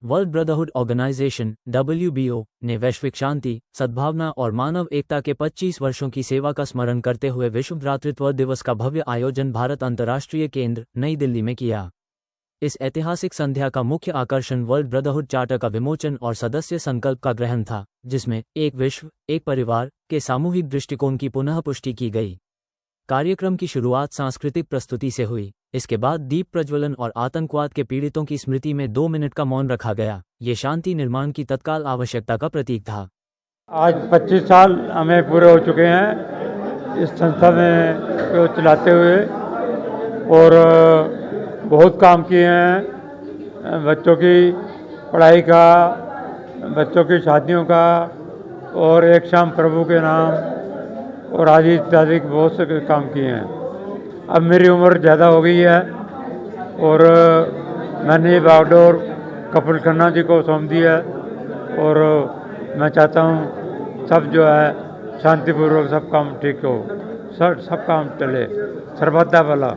World brotherhood organisation (WBO) ने वैश्विक शांति, सद्भावना और मानव एकता के 25 वर्षों की सेवा का स्मरण करते हुए विश्व भ्रातृत्व दिवस का भव्य आयोजन भारत अंतर्राष्ट्रीय केंद्र, नई दिल्ली में किया। इस ऐतिहासिक संध्या का मुख्य आकर्षण वर्ल्ड ब्रदरहुड चार्टर का विमोचन और सदस्य संकल्प का ग्रहण था, जिसमें एक विश्व, एक परिवार के सामूहिक दृष्टिकोण की पुनः पुष्टि की गई। कार्यक्रम की शुरुआत सांस्कृतिक प्रस्तुति से हुई। इसके बाद दीप प्रज्वलन और आतंकवाद के पीड़ितों की स्मृति में 2 मिनट का मौन रखा गया। ये शांति निर्माण की तत्काल आवश्यकता का प्रतीक था। आज 25 साल हमें पूरे हो चुके हैं इस संस्था में को चलाते हुए, और बहुत काम किए हैं। बच्चों की पढ़ाई का, बच्चों की शादियों का, और एक शाम प्रभु के नाम, और आज इत्यादि बहुत से काम किए हैं। अब मेरी उम्र ज़्यादा हो गई है और मैंने ये बागडोर कपिल खन्ना जी को सौंप दी है, और मैं चाहता हूँ सब जो है शांतिपूर्वक सब काम ठीक हो, सब काम चले, सर्वदा भला।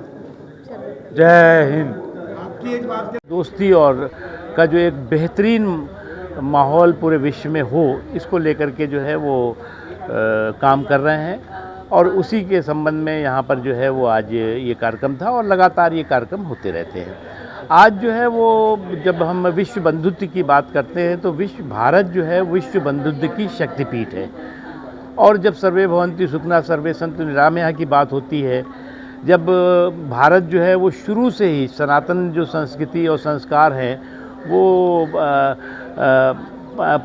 जय हिंद। दोस्ती और का जो एक बेहतरीन माहौल पूरे विश्व में हो, इसको लेकर के जो है वो काम कर रहे हैं, और उसी के संबंध में यहाँ पर जो है वो आज ये कार्यक्रम था, और लगातार ये कार्यक्रम होते रहते हैं। आज जो है वो जब हम विश्व बंधुत्व की बात करते हैं तो भारत जो है विश्व बंधुत्व की शक्तिपीठ है। और जब सर्वे भवन्ति सुखिनः सर्वे सन्तु निरामयाः की बात होती है, जब भारत जो है वो शुरू से ही सनातन जो संस्कृति और संस्कार हैं वो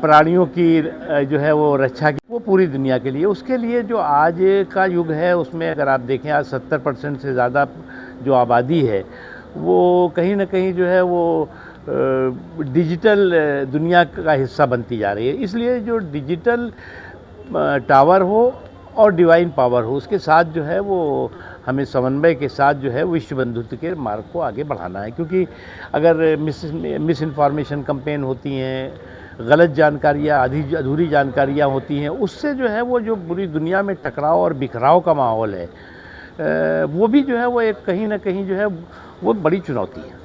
प्राणियों की जो है वो रक्षा की, वो पूरी दुनिया के लिए, उसके लिए जो आज का युग है उसमें अगर आप देखें आज 70% से ज़्यादा जो आबादी है वो कहीं ना कहीं जो है वो डिजिटल दुनिया का हिस्सा बनती जा रही है। इसलिए जो डिजिटल टावर हो और डिवाइन पावर हो, उसके साथ जो है वो हमें समन्वय के साथ जो है विश्व बंधुत्व के मार्ग को आगे बढ़ाना है। क्योंकि अगर मिस इन्फॉर्मेशन कैंपेन होती हैं, गलत जानकारियाँ, अधूरी जानकारियाँ होती हैं, उससे जो है वो जो पूरी दुनिया में टकराव और बिखराव का माहौल है, वो भी जो है वो एक कहीं ना कहीं जो है वो बड़ी चुनौती है।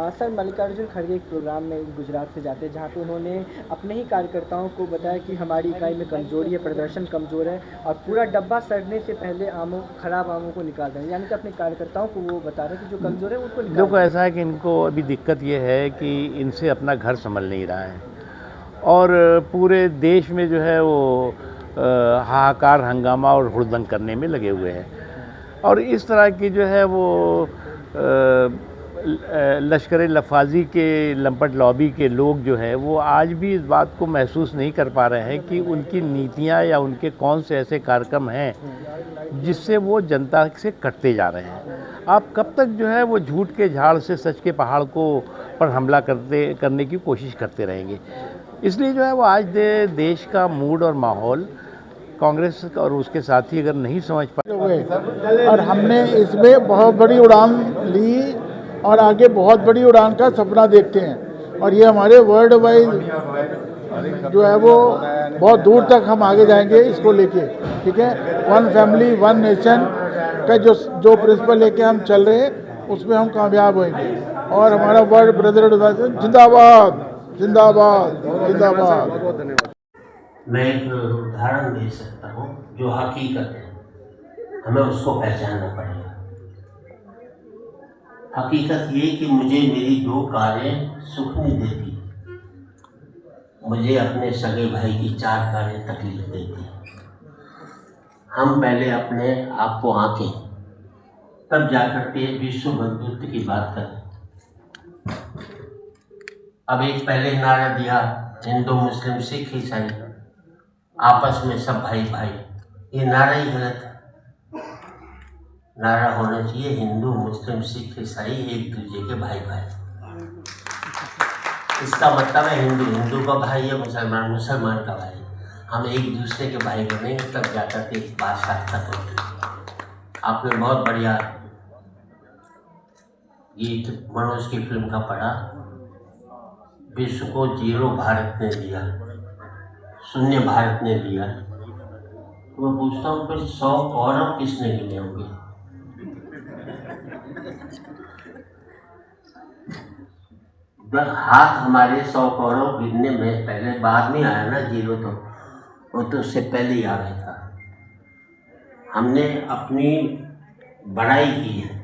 सर, मल्लिकार्जुन खड़गे एक प्रोग्राम में गुजरात से जाते हैं जहाँ पे उन्होंने अपने ही कार्यकर्ताओं को बताया कि हमारी इकाई में कमजोरी है, प्रदर्शन कमज़ोर है, और पूरा डब्बा सड़ने से पहले खराब आमों को निकाल दें। यानी कि अपने कार्यकर्ताओं को वो बता रहे हैं कि जो कमज़ोर है उनको निकाल। देखो, ऐसा है कि इनको अभी दिक्कत ये है कि इनसे अपना घर संभल नहीं रहा है, और पूरे देश में जो है वो हाहाकार, हंगामा और हुड़दंग करने में लगे हुए हैं। और इस तरह की जो है वो लश्कर लफाजी के लंपट लॉबी के लोग जो है वो आज भी इस बात को महसूस नहीं कर पा रहे हैं कि उनकी नीतियां या उनके कौन से ऐसे कार्यक्रम हैं जिससे वो जनता से कटते जा रहे हैं। आप कब तक जो है वो झूठ के झाड़ से सच के पहाड़ को पर हमला करने की कोशिश करते रहेंगे। इसलिए जो है वो आज देश का मूड और माहौल कांग्रेस और उसके साथी अगर नहीं समझ पाए, और हमने इसमें बहुत बड़ी उड़ान ली और आगे बहुत बड़ी उड़ान का सपना देखते हैं, और ये हमारे वर्ल्ड वाइड जो है वो बहुत दूर तक हम आगे जाएंगे इसको लेके। ठीक है, वन फैमिली वन नेशन का जो प्रिंसिपल लेके हम चल रहे हैं उसमें हम कामयाब होंगे, और हमारा वर्ल्ड ब्रदरहुड जिंदाबाद जिंदाबाद जिंदाबाद। मैं एक उदाहरण दे सकता हूँ जो हकीकत है, हमें उसको पहचानना पड़ेगा। हकीकत ये कि मुझे मेरी 2 कारें सुख नहीं देती, मुझे अपने सगे भाई की 4 कारें तकलीफ देती। हम पहले अपने आप को आंकें, तब जाकर के विश्व बंधुत्व की बात करें। अब एक पहले नारा दिया, हिंदू मुस्लिम सिख ईसाई आपस में सब भाई भाई, ये नारा ही गलत है। नारा होना चाहिए हिंदू मुस्लिम सिख ईसाई एक दूसरे के भाई भाई। इसका मतलब है हिंदू हिंदू का भाई है, मुसलमान मुसलमान का भाई। हम एक दूसरे के भाई बनेंगे तब जाकर के बात सार्थक होगी। आपने बहुत बढ़िया गीत मनोज की फिल्म का पढ़ा, विश्व को 0 भारत ने दिया, शून्य भारत ने दिया। मैं पूछता हूँ फिर 100 कौरव किसने गिने होंगे? हाथ हमारे 100 करोड़ गिनने में पहले बाद में आया ना जीरो, तो वो तो उससे पहले ही आ गया था। हमने अपनी बड़ाई की है,